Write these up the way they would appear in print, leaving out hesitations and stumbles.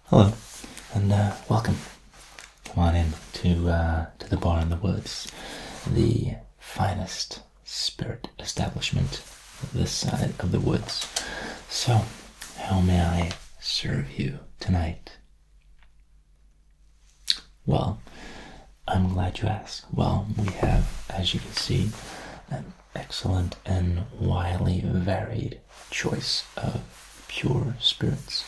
Hello, and welcome. Come on in to the bar in the woods, the finest spirit establishment this side of the woods. So, how may I serve you tonight? Well, I'm glad you asked. Well, we have, as you can see, an excellent and widely varied choice of pure spirits.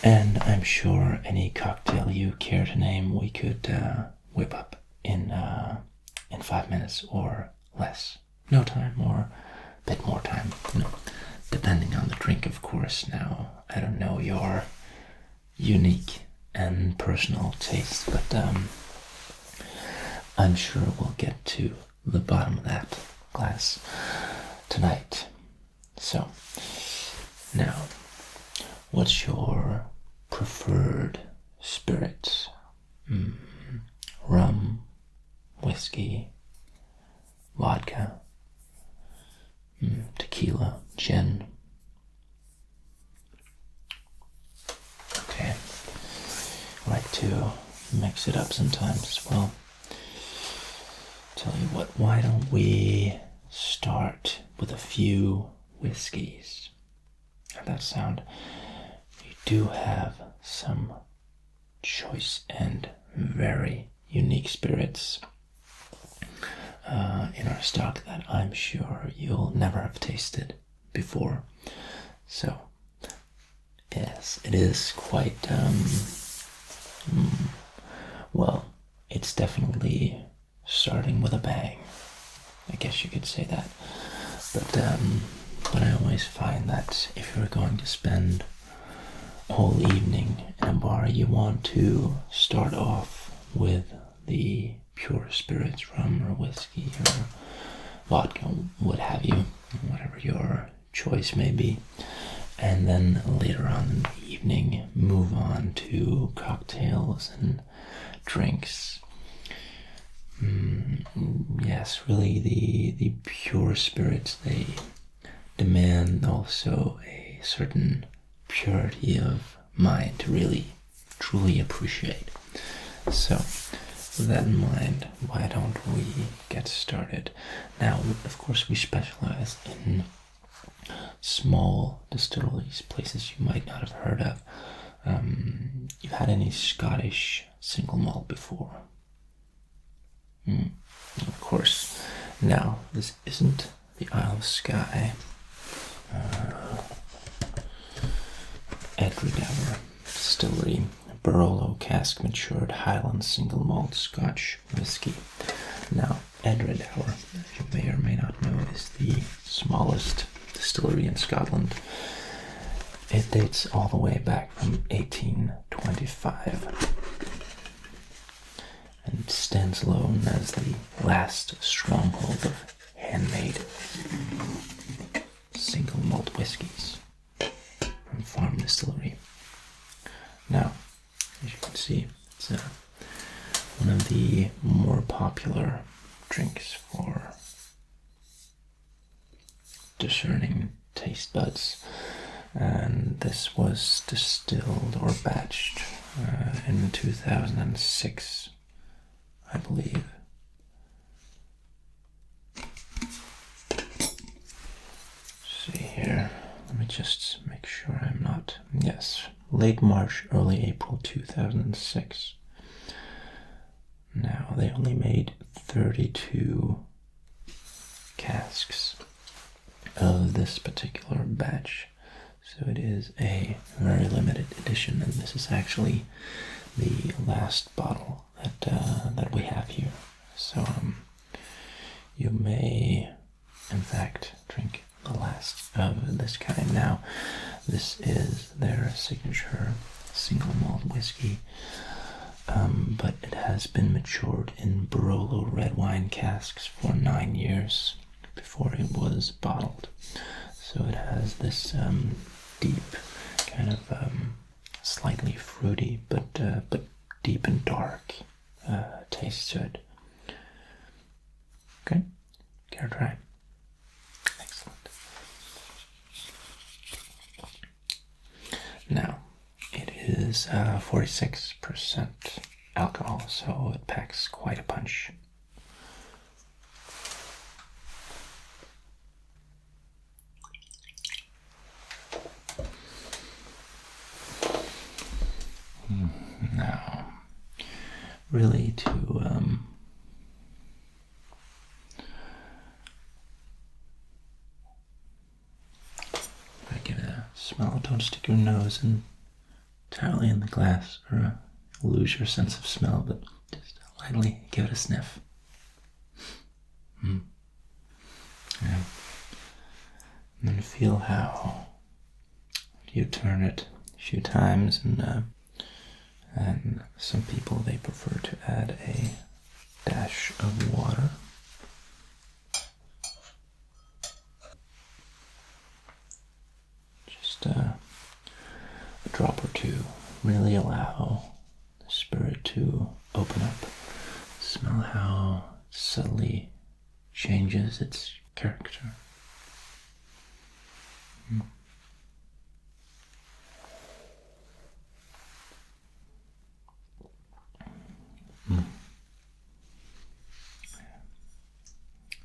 And I'm sure any cocktail you care to name, we could whip up in 5 minutes or less. No time or a bit more time, depending on the drink, of course. Now, I don't know your unique and personal taste, but I'm sure we'll get to the bottom of that glass tonight. So, now, what's your preferred spirit? Rum, whiskey, vodka, tequila, gin. Okay, I like to mix it up sometimes. Well, tell you what, why don't we start with a few whiskies? How'd that sound? We do have some choice and very unique spirits in our stock that I'm sure you'll never have tasted before. So, yes, it is quite, well, it's definitely starting with a bang. I guess you could say that. But I always find that if you're going to spend a whole evening in a bar, you want to start off with the pure spirits, rum or whiskey or vodka, what have you, whatever your choice may be. And then later on in the evening, move on to cocktails and drinks. Yes, really, the pure spirits, they demand also a certain purity of mind to really, truly appreciate. So, with that in mind, why don't we get started? Now, of course, we specialize in small distilleries, places you might not have heard of. You've had any Scottish single malt before? Of course. Now, this isn't the Isle of Skye. Edredauer Distillery, Barolo cask matured Highland single malt Scotch whiskey. Now, Edredauer, as you may or may not know, is the smallest distillery in Scotland. It dates all the way back from 1825 and stands alone as the last stronghold of handmade single malt whiskies from farm distillery. Now, as you can see, it's one of the more popular drinks for discerning taste buds, and this was distilled or batched in 2006, I believe. See here, let me just make sure I'm not, yes, late March, early April 2006. Now, they only made 32 casks of this particular batch, so it is a very limited edition, and this is actually the last bottle that we have here. So you may, in fact, drink the last of this kind. Now, this is their signature single malt whiskey, but it has been matured in Barolo red wine casks for 9 years before it was bottled. So it has this deep, kind of slightly fruity, but deep and dark taste to it. Okay, care to try? Excellent. Now, it is is 46% alcohol, so it packs quite a punch. Now, really to give it a smell. Don't stick your nose entirely in the glass or lose your sense of smell, but just lightly give it a sniff. Yeah. And then feel how you turn it a few times, and some people, they prefer to add a dash of water. Just a drop or two. Really allow the spirit to open up. Smell how it subtly changes its character.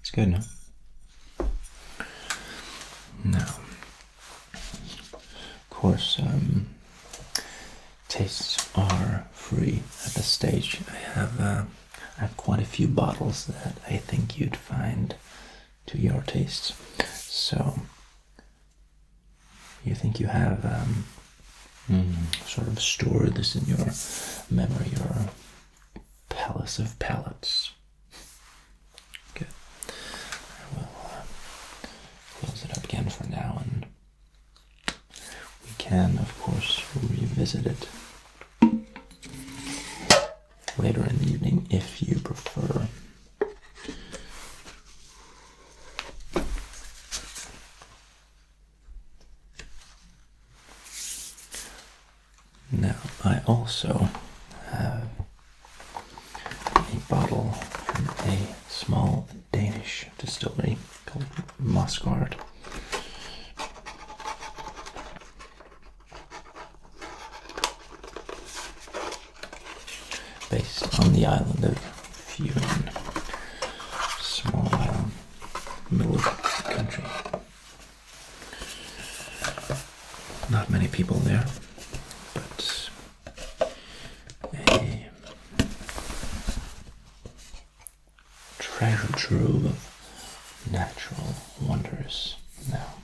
It's good, no? Now, of course, tastes are free at this stage. I have quite a few bottles that I think you'd find to your tastes. So, you think you have sort of stored this in your memory, your palace of palates. Good. I will close it up again for now, and we can, of course, revisit it later in the evening if you prefer. Now, I also have a bottle from a small Danish distillery called Mosgard. Based on the island of Furen, small island, middle of the country. Not many people there, but a treasure trove of natural wonders. Now,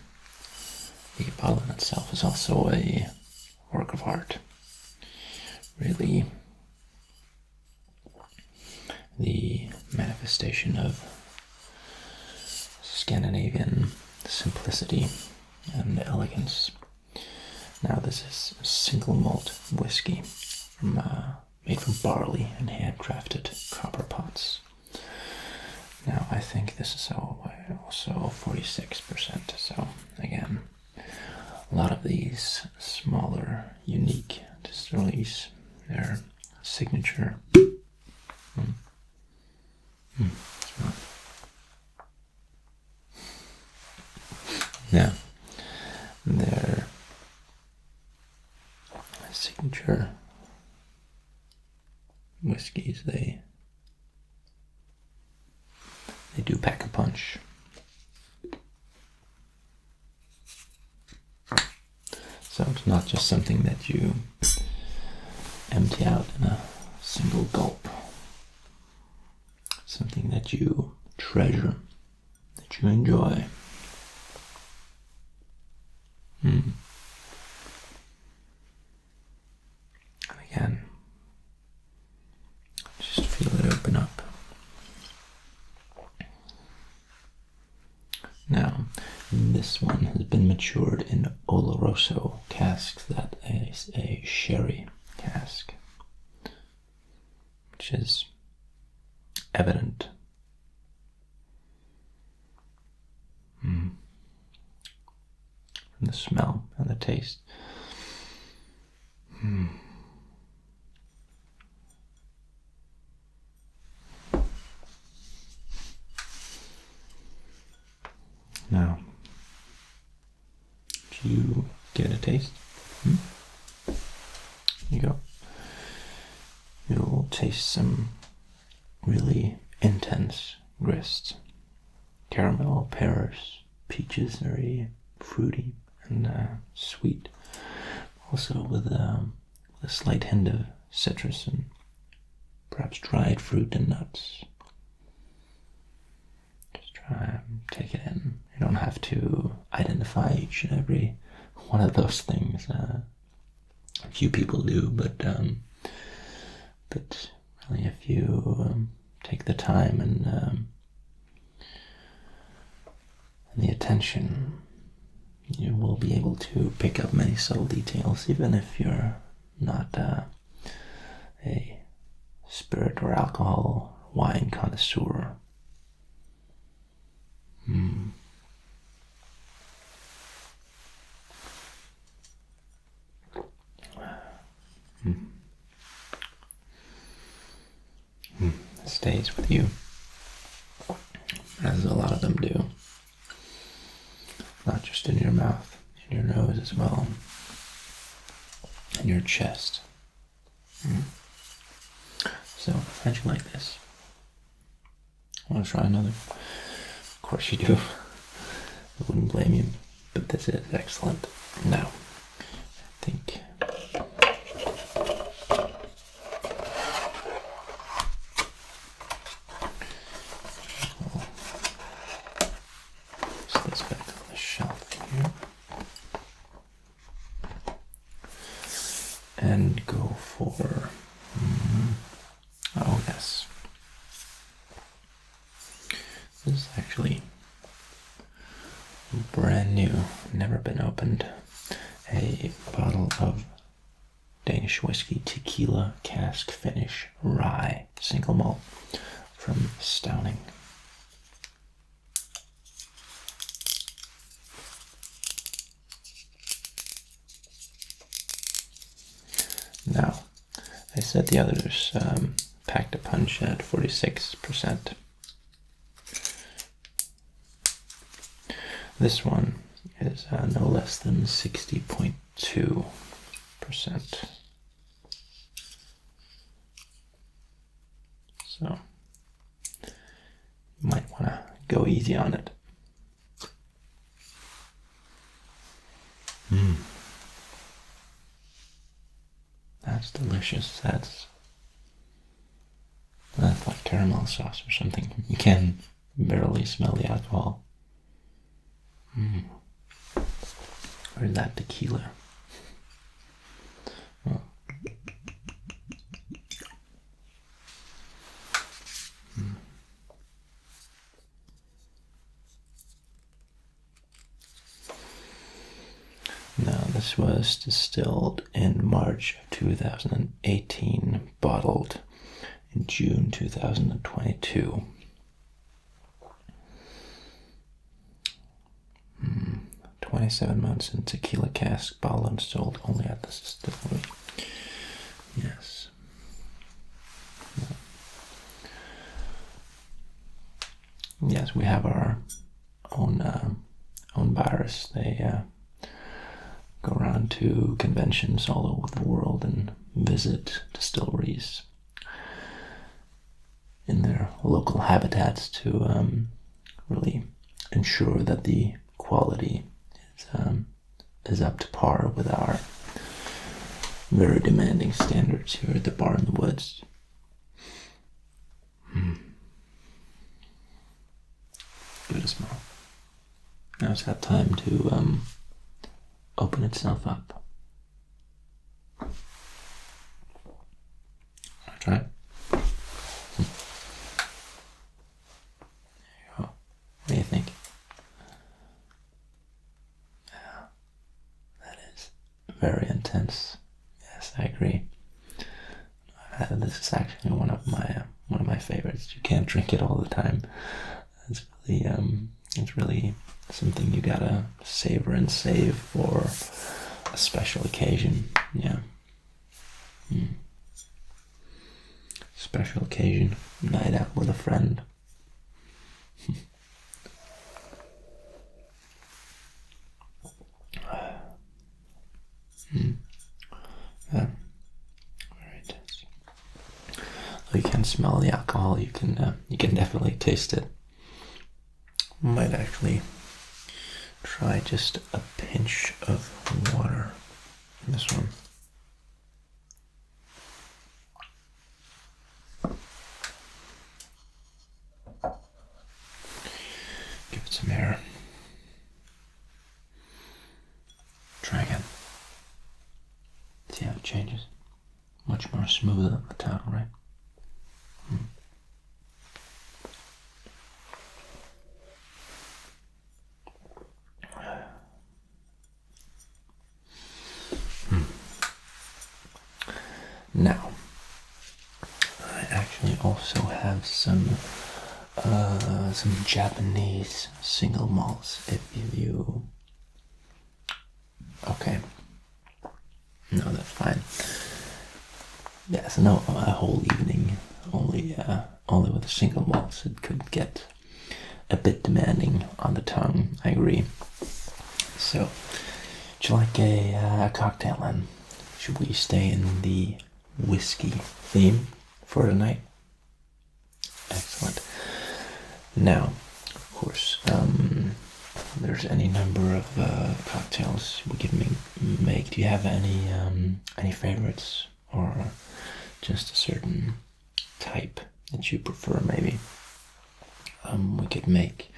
the bottle in itself is also a work of art. Really, the manifestation of Scandinavian simplicity and elegance. Now, this is single malt whiskey made from barley and handcrafted copper pots. Now, I think this is also 46%. So, again, a lot of these smaller, unique distilleries, their signature. Now, their signature whiskies, they do pack a punch. So it's not just something that you empty out in a single gulp. Something that you treasure, that you enjoy. And again, just feel it open up. Now, this one has been matured in Oloroso casks. That is a sherry cask, which is evident. From the smell and the taste. Now, do you get a taste? you go. You'll taste some really intense grist. Caramel, pears, peaches, very fruity and sweet. Also with a slight hint of citrus and perhaps dried fruit and nuts. Just try and take it in. You don't have to identify each and every one of those things. A few people do, but really, if you take the time and the attention, you will be able to pick up many subtle details, even if you're not a spirit or alcohol wine connoisseur. It stays with you, as a lot of them do. Not just in your mouth, in your nose as well, in your chest. So, how'd you like this? Want to try another? Of course you do. I wouldn't blame you, but this is excellent. Now, I think I'll set this back on the shelf here and go for oh yes. This is actually brand new, never been opened. A bottle of Danish whiskey tequila cask finish rye single malt from Stouning. Now, I said the others packed a punch at 46%. This one is no less than 60.2%. So, you might want to go easy on it. That's delicious. That's like caramel sauce or something. You can barely smell the alcohol. Or is that tequila? Well, Now, this was distilled in March of 2018, bottled in June 2022. 27 months in tequila cask, bottled and sold only at the distillery. Yes. Yes, we have our own buyers. They go around to conventions all over the world and visit distilleries in their local habitats to really ensure that the quality is up to par with our very demanding standards here at the Bar in the Woods. Good smell. Now it's got time to open itself up. Wanna try it? There you go. What do you think? Yeah, that is very intense. Yes, I agree. This is actually one of my favorites. You can't drink it all the time. It's really something you gotta savor and save for a special occasion. Yeah. Special occasion, night out with a friend. Yeah. you can smell the alcohol. You can definitely taste it. Might actually try just a pinch of water in this one. Give it some air. Try again. See how it changes. Much more smooth on the tongue, right? Now, I actually also have some Japanese single malts. If you, okay, no, that's fine. Yeah, so no, a whole evening only with a single malt. It could get a bit demanding on the tongue. I agree. So, would you like a cocktail then? Should we stay in the whiskey theme for tonight? Excellent. Now, of course, there's any number of cocktails we can make. Do you have any favorites, or just a certain type that you prefer? Maybe we could make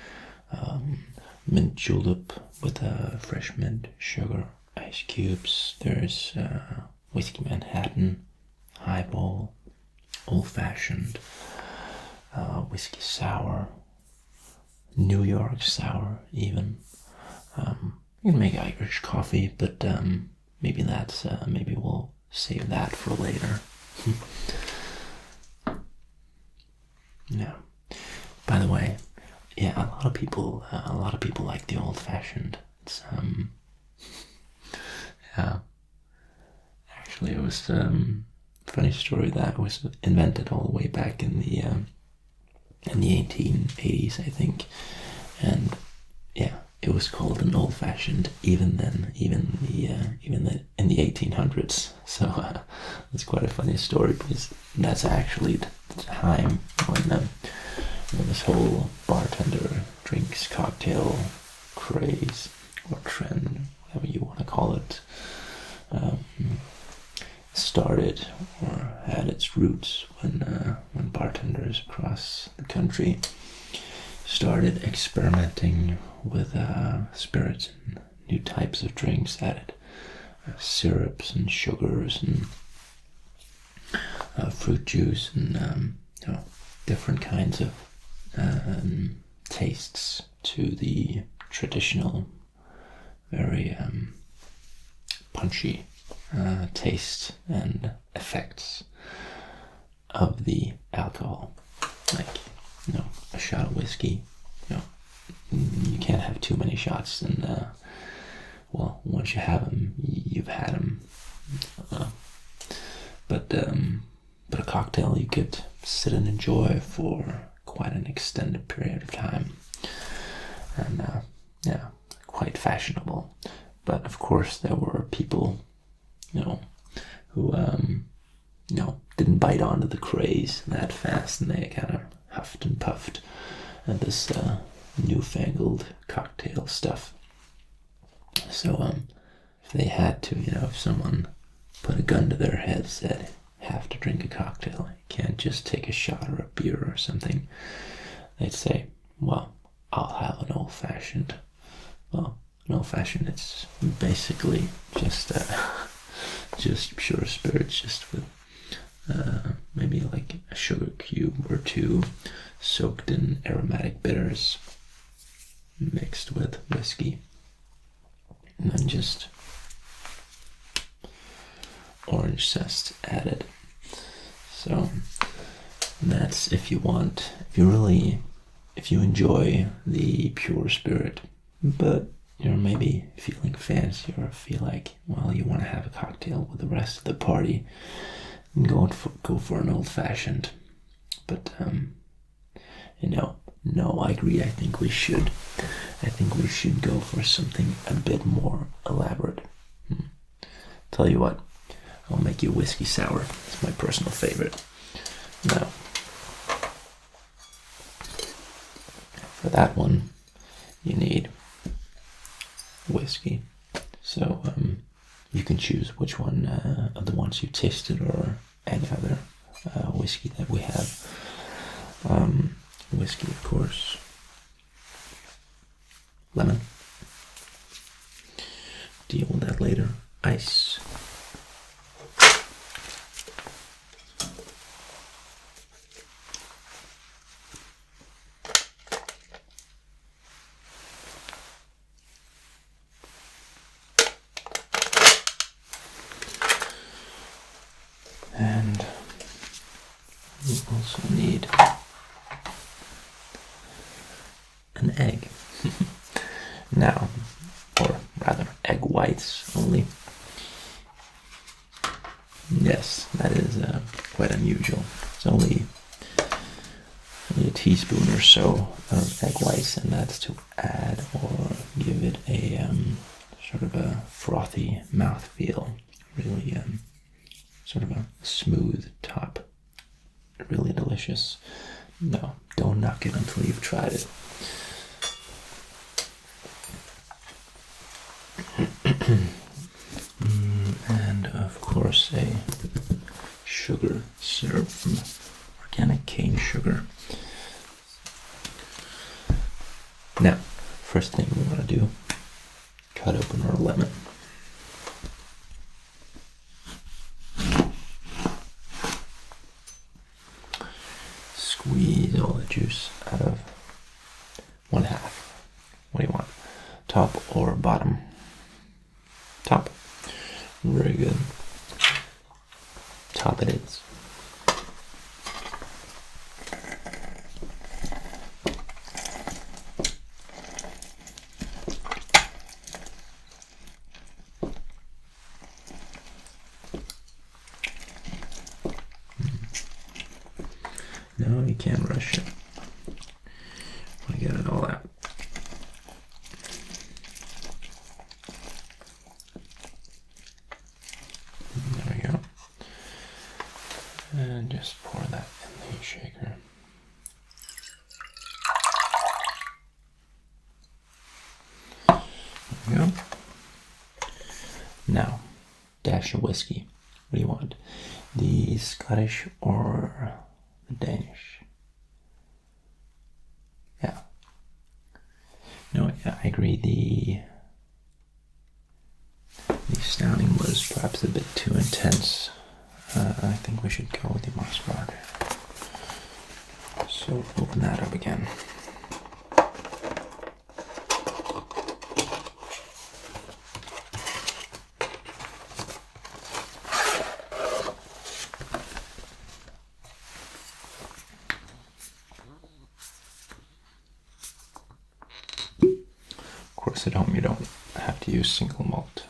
mint julep with fresh mint, sugar, ice cubes. There's whiskey Manhattan, highball, old-fashioned, whiskey sour, New York sour, even. You can make Irish coffee, but maybe maybe we'll save that for later. Yeah. By the way, yeah, a lot of people like the old-fashioned. It's yeah. Actually, it was funny story that was invented all the way back in the 1880s, I think, and yeah, it was called an old-fashioned even then, even in the 1800s. So it's quite a funny story, because that's actually the time when this whole bartender drinks cocktail craze or trend, whatever you want to call it, started or had its roots when bartenders across the country started experimenting with spirits and new types of drinks, added syrups and sugars and fruit juice and different kinds of tastes to the traditional, very punchy taste and effects of the alcohol. Like, a shot of whiskey, you can't have too many shots, and well, once you have them, you've had them. But a cocktail you could sit and enjoy for quite an extended period of time, and yeah, quite fashionable. But of course, there were people, who didn't bite onto the craze that fast, and they kind of huffed and puffed at this newfangled cocktail stuff. So if they had to, if someone put a gun to their head, said, have to drink a cocktail, you can't just take a shot or a beer or something, they'd say, well, I'll have an old-fashioned. Well, an old-fashioned, it's basically just pure spirits, just with maybe like a sugar cube or two soaked in aromatic bitters mixed with whiskey, and then just orange zest added. So that's if you enjoy the pure spirit, but you're maybe feeling fancy, or feel like, well, you want to have a cocktail with the rest of the party, and go for an old-fashioned. But no, I agree. I think we should go for something a bit more elaborate. Tell you what, I'll make you whiskey sour. It's my personal favorite. Now, for that one, you need whiskey. So you can choose which one of the ones you tasted or any other whiskey that we have. Whiskey, of course. Lemon. Deal with that later. Ice. And you also need an egg. Now, or rather, egg whites only. Yes, that is quite unusual. It's only a teaspoon or so of egg whites, and that's to add or give it a sort of a frothy mouthfeel. Really, sort of a smooth top. Really delicious. No, don't knock it until you've tried it. And of course a sugar syrup from organic cane sugar. Now, first thing we want to do, cut open our lemon. Squeeze all the juice out of 1/2. What do you want? Top or bottom? Top. Very good. Top it is. No, you can't rush it. I get it all out. There we go. And just pour that in the shaker. There we go. Now, dash of whiskey. What do you want? The Scottish or the Danish? Yeah. No, yeah, I agree. The sounding was perhaps a bit too intense. I think we should go with the Mossberg. So open that up again. Of course, at home you don't have to use single malt.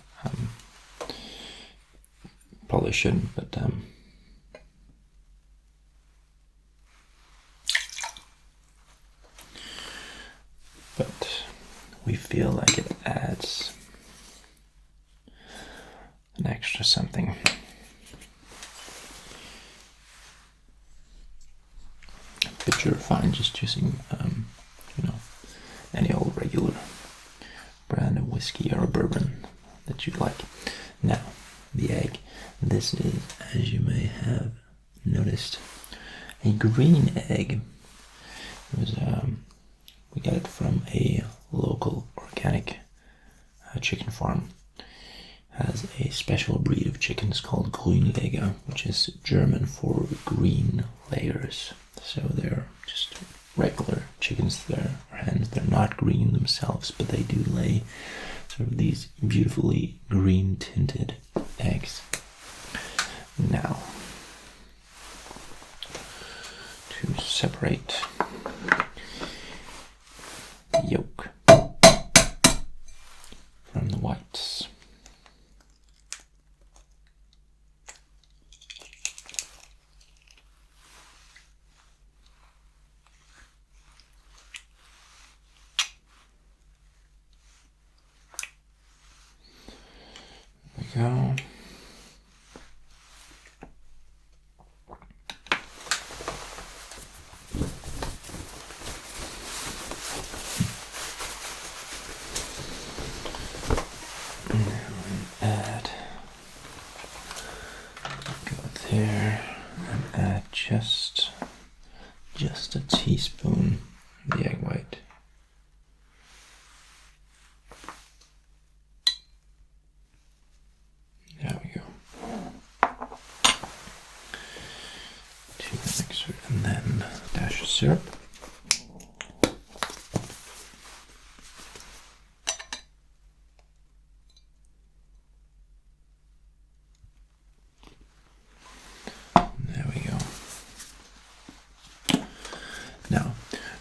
Probably shouldn't, but we feel like it adds an extra something. But you're fine just using, any old regular brand of whiskey or bourbon that you like. Now, the egg. This is, as you may have noticed, a green egg. It was, we got it from a local organic chicken farm. Has a special breed of chickens called Grünleger, which is German for green layers. So they're just regular chickens there, or hens. They're not green themselves, but they do lay sort of these beautifully green tinted eggs. Now, to separate the yolk from the whites. There we go. just a teaspoon of the egg white. There we go. To the mixer, and then a dash of syrup.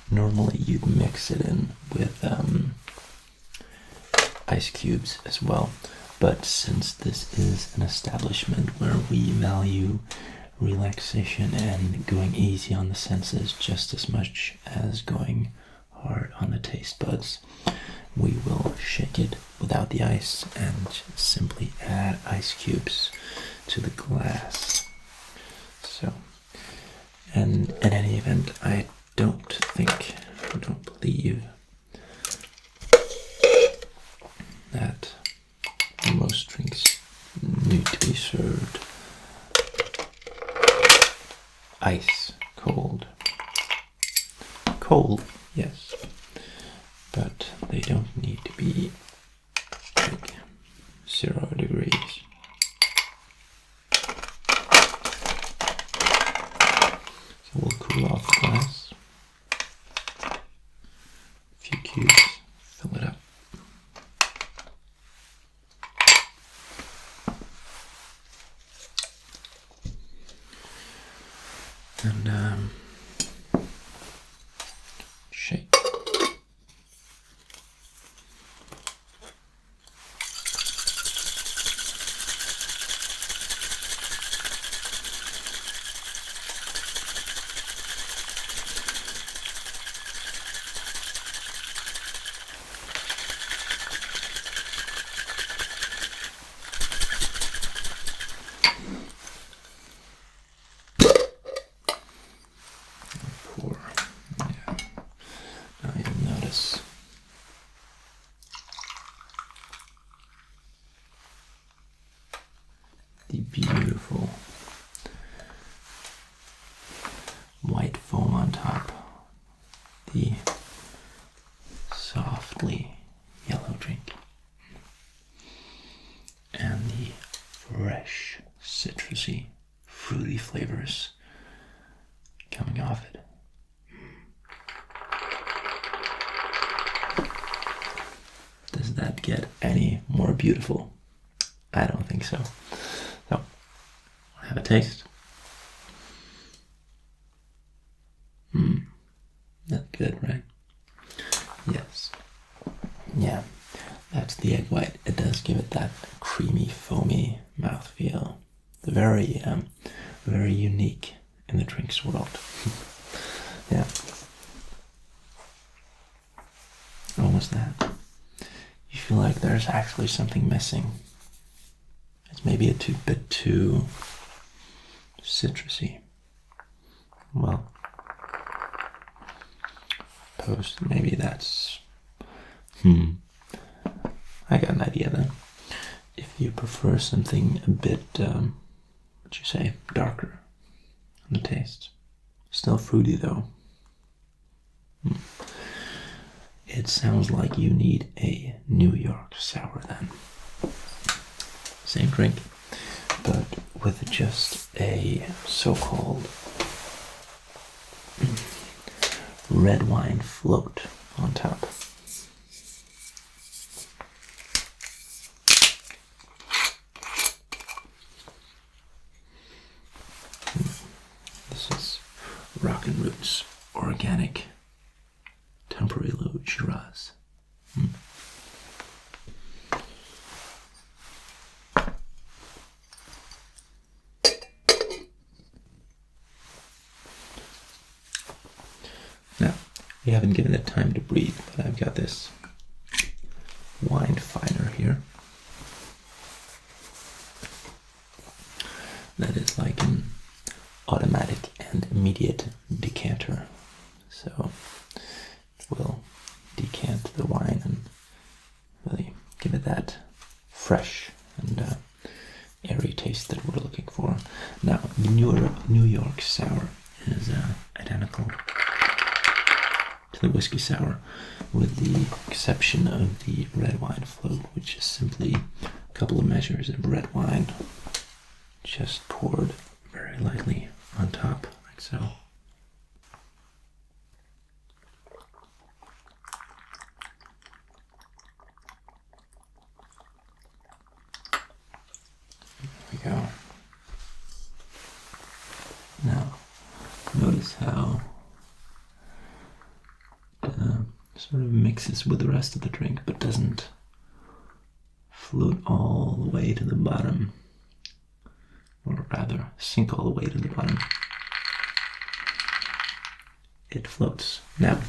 Normally you'd mix it in with ice cubes as well, but since this is an establishment where we value relaxation and going easy on the senses just as much as going hard on the taste buds, we will shake it without the ice and simply add ice cubes to the glass. So, and in any event, I don't believe that most drinks need to be served ice cold. Cold, yes, but they don't need to be like 0 degrees. So we'll cool off the glass. Few cubes, fill it up. And shake. The beautiful white foam on top, the softly yellow drink, and the fresh, citrusy, fruity flavors coming off it. Does that get any more beautiful? I don't think so. So, have a taste. That's good, right? Yes. Yeah, that's the egg white. It does give it that creamy, foamy mouthfeel. Very, very unique in the drinks world. Yeah. Almost that. You feel like there's actually something missing. It's maybe a bit too citrusy. Well, maybe that's... I got an idea then. If you prefer something a bit, what'd you say, darker on the taste. Still fruity though. It sounds like you need a New York sour then. Same drink, but with just a so-called red wine float on top. This is Rockin' Roots Organic Tempranillo Shiraz. Now, we haven't given it time to breathe, but I've got this wine finer here. That is like an automatic and immediate decanter. So we'll decant the wine and really give it that fresh and airy taste that we're looking for. Now, the New York sour is identical to the whiskey sour, with the exception of the red wine float, which is simply a couple of measures of red wine just poured very lightly on top, like so. There we go. Now, notice how it sort of mixes with the rest of the drink, but doesn't float all the way to the bottom, or rather sink all the way to the bottom. It floats. Now,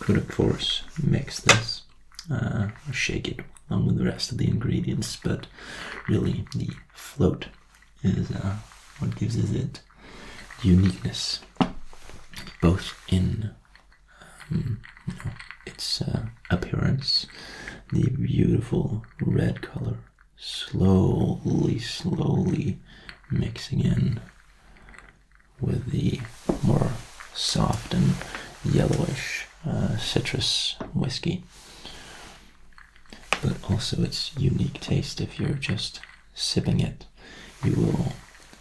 could of course mix this or shake it along with the rest of the ingredients, but really the float is what gives it uniqueness, both in its appearance, the beautiful red color, slowly mixing in with the more soft and yellowish citrus whiskey, but also its unique taste. If you're just sipping it, you will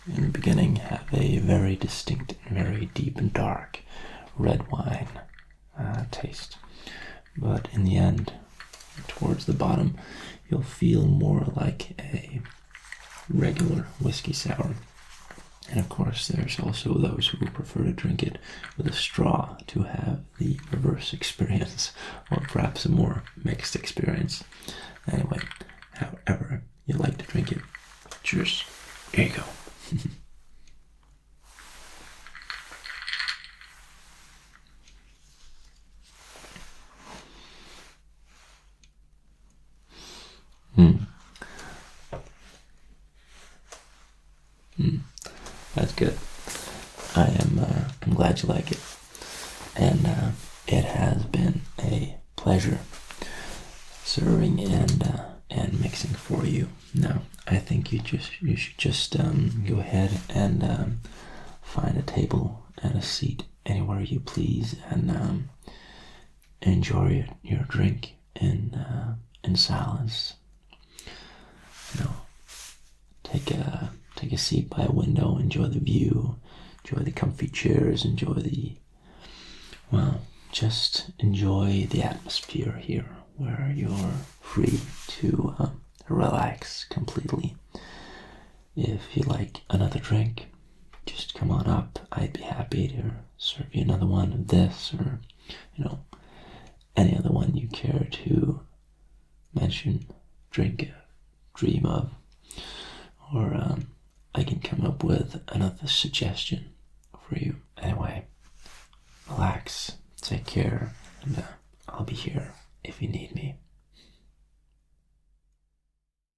in the beginning have a very distinct, very deep and dark red wine taste, but in the end, towards the bottom, you'll feel more like a regular whiskey sour. And of course, there's also those who prefer to drink it with a straw to have the reverse experience, or perhaps a more mixed experience. Anyway, however you like to drink it, cheers. Here you go. That's good. I'm glad you like it, and it has been a pleasure serving and mixing for you. Now, I think you should just go ahead and find a table and a seat anywhere you please, and enjoy your drink in silence. Take a seat by a window, enjoy the view, enjoy the comfy chairs, just enjoy the atmosphere here, where you're free to relax completely. If you like another drink, just come on up. I'd be happy to serve you another one of this, or any other one you care to mention, drink, dream of, or I can come up with another suggestion for you. Anyway, relax, take care, and I'll be here if you need me.